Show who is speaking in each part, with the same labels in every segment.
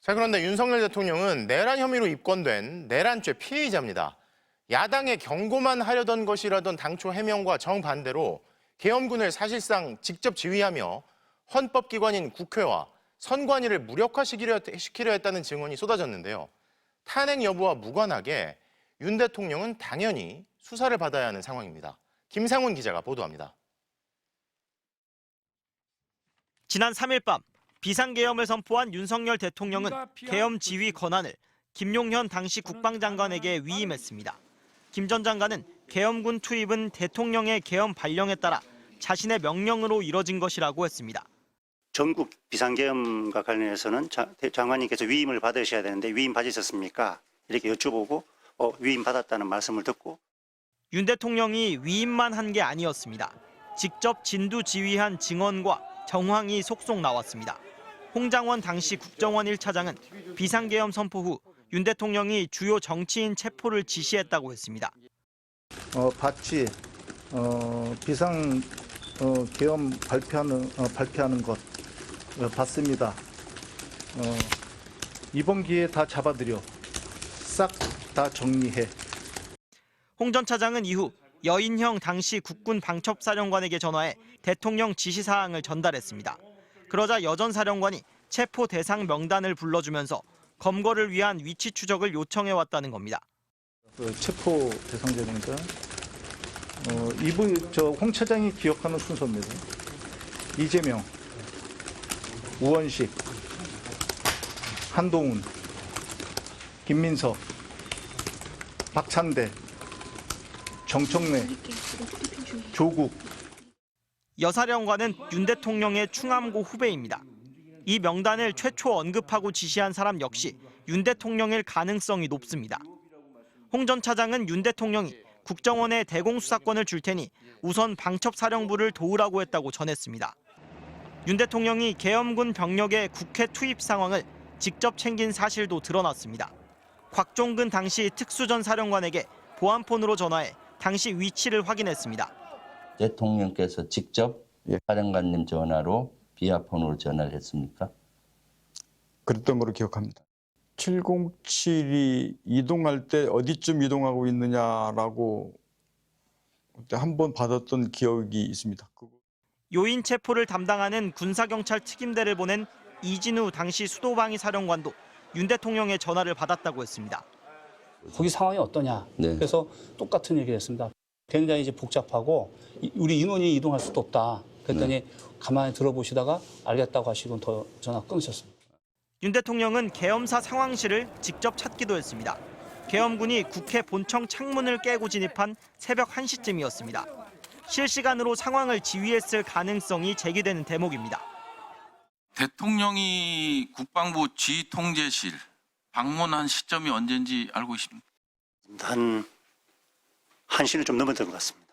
Speaker 1: 자, 그런데 윤석열 대통령은 내란 혐의로 입건된 내란죄 피해자입니다. 야당에 경고만 하려던 것이라던 당초 해명과 정반대로 계엄군을 사실상 직접 지휘하며 헌법기관인 국회와 선관위를 무력화시키려 했다는 증언이 쏟아졌는데요. 탄핵 여부와 무관하게 윤 대통령은 당연히 수사를 받아야 하는 상황입니다. 김상훈 기자가 보도합니다.
Speaker 2: 지난 3일 밤 비상계엄을 선포한 윤석열 대통령은 계엄 지휘 권한을 김용현 당시 국방장관에게 위임했습니다. 김 전 장관은 계엄군 투입은 대통령의 계엄 발령에 따라 자신의 명령으로 이뤄진 것이라고 했습니다.
Speaker 3: 전국 비상계엄과 관련해서는 장관님께서 위임을 받으셔야 되는데 위임 받으셨습니까? 이렇게 여쭤보고 위임 받았다는 말씀을 듣고
Speaker 2: 윤 대통령이 위임만 한 게 아니었습니다. 직접 진두 지휘한 증언과 정황이 속속 나왔습니다. 홍장원 당시 국정원 1차장은 비상계엄 선포 후 윤 대통령이 주요 정치인 체포를 지시했다고 했습니다.
Speaker 4: 봤지. 비상 계엄 발표하는 것 봤습니다. 이번 기회에 다 잡아들여. 싹 다 정리해.
Speaker 2: 홍 전 차장은 이후 여인형 당시 국군 방첩사령관에게 전화해 대통령 지시사항을 전달했습니다. 그러자 여 전 사령관이 체포 대상 명단을 불러주면서 검거를 위한 위치 추적을 요청해왔다는 겁니다.
Speaker 4: 체포 대상자니까 홍 차장이 기억하는 순서입니다. 이재명, 우원식, 한동훈, 김민석, 박찬대, 정청래, 조국.
Speaker 2: 여 사령관은 윤 대통령의 충암고 후배입니다. 이 명단을 최초 언급하고 지시한 사람 역시 윤 대통령일 가능성이 높습니다. 홍 전 차장은 윤 대통령이 국정원에 대공수사권을 줄 테니 우선 방첩사령부를 도우라고 했다고 전했습니다. 윤 대통령이 계엄군 병력의 국회 투입 상황을 직접 챙긴 사실도 드러났습니다. 곽종근 당시 특수전 사령관에게 보안폰으로 전화해 당시 위치를 확인했습니다.
Speaker 5: 대통령께서 직접 사령관님 전화로 비아폰으로 전화를 했습니까?
Speaker 6: 그랬던 걸로 기억합니다. 707이 이동할 때 어디쯤 이동하고 있느냐라고 그때 한번 받았던 기억이 있습니다.
Speaker 2: 요인 체포를 담당하는 군사경찰 특임대를 보낸 이진우 당시 수도방위 사령관도 윤 대통령의 전화를 받았다고 했습니다.
Speaker 7: 거기 상황이 어떠냐.
Speaker 5: 네.
Speaker 7: 그래서 똑같은 얘기를 했습니다. 굉장히 이제 복잡하고 우리 인원이 이동할 수도 없다. 그랬더니 가만히 들어보시다가 알겠다고 하시고 더 전화 끊으셨습니다.
Speaker 2: 윤 대통령은 계엄사 상황실을 직접 찾기도 했습니다. 계엄군이 국회 본청 창문을 깨고 진입한 새벽 1시쯤이었습니다. 실시간으로 상황을 지휘했을 가능성이 제기되는 대목입니다.
Speaker 8: 대통령이 국방부 지휘통제실 방문한 시점이 언제인지 알고 있습니까?
Speaker 3: 한 1시는 좀 넘었던 것 같습니다.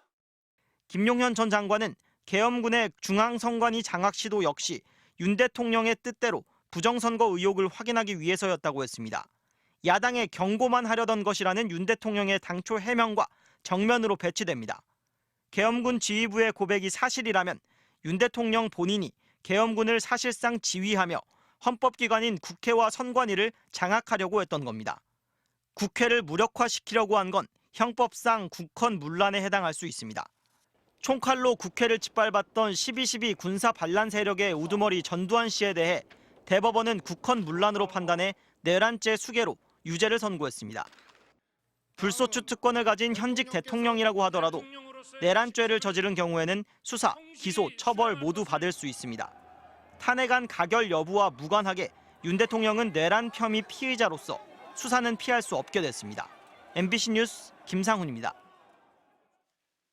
Speaker 2: 김용현 전 장관은 계엄군의 중앙선관위 장악 시도 역시 윤 대통령의 뜻대로 부정선거 의혹을 확인하기 위해서였다고 했습니다. 야당에 경고만 하려던 것이라는 윤 대통령의 당초 해명과 정면으로 배치됩니다. 계엄군 지휘부의 고백이 사실이라면 윤 대통령 본인이 계엄군을 사실상 지휘하며 헌법기관인 국회와 선관위를 장악하려고 했던 겁니다. 국회를 무력화시키려고 한 건 형법상 국헌 문란에 해당할 수 있습니다. 총칼로 국회를 짓밟았던 12.12 군사 반란 세력의 우두머리 전두환 씨에 대해 대법원은 국헌 문란으로 판단해 내란죄 수개로 유죄를 선고했습니다. 불소추 특권을 가진 현직 대통령이라고 하더라도 내란죄를 저지른 경우에는 수사, 기소, 처벌 모두 받을 수 있습니다. 탄핵안 가결 여부와 무관하게 윤 대통령은 내란 혐의 피의자로서 수사는 피할 수 없게 됐습니다. MBC 뉴스 김상훈입니다.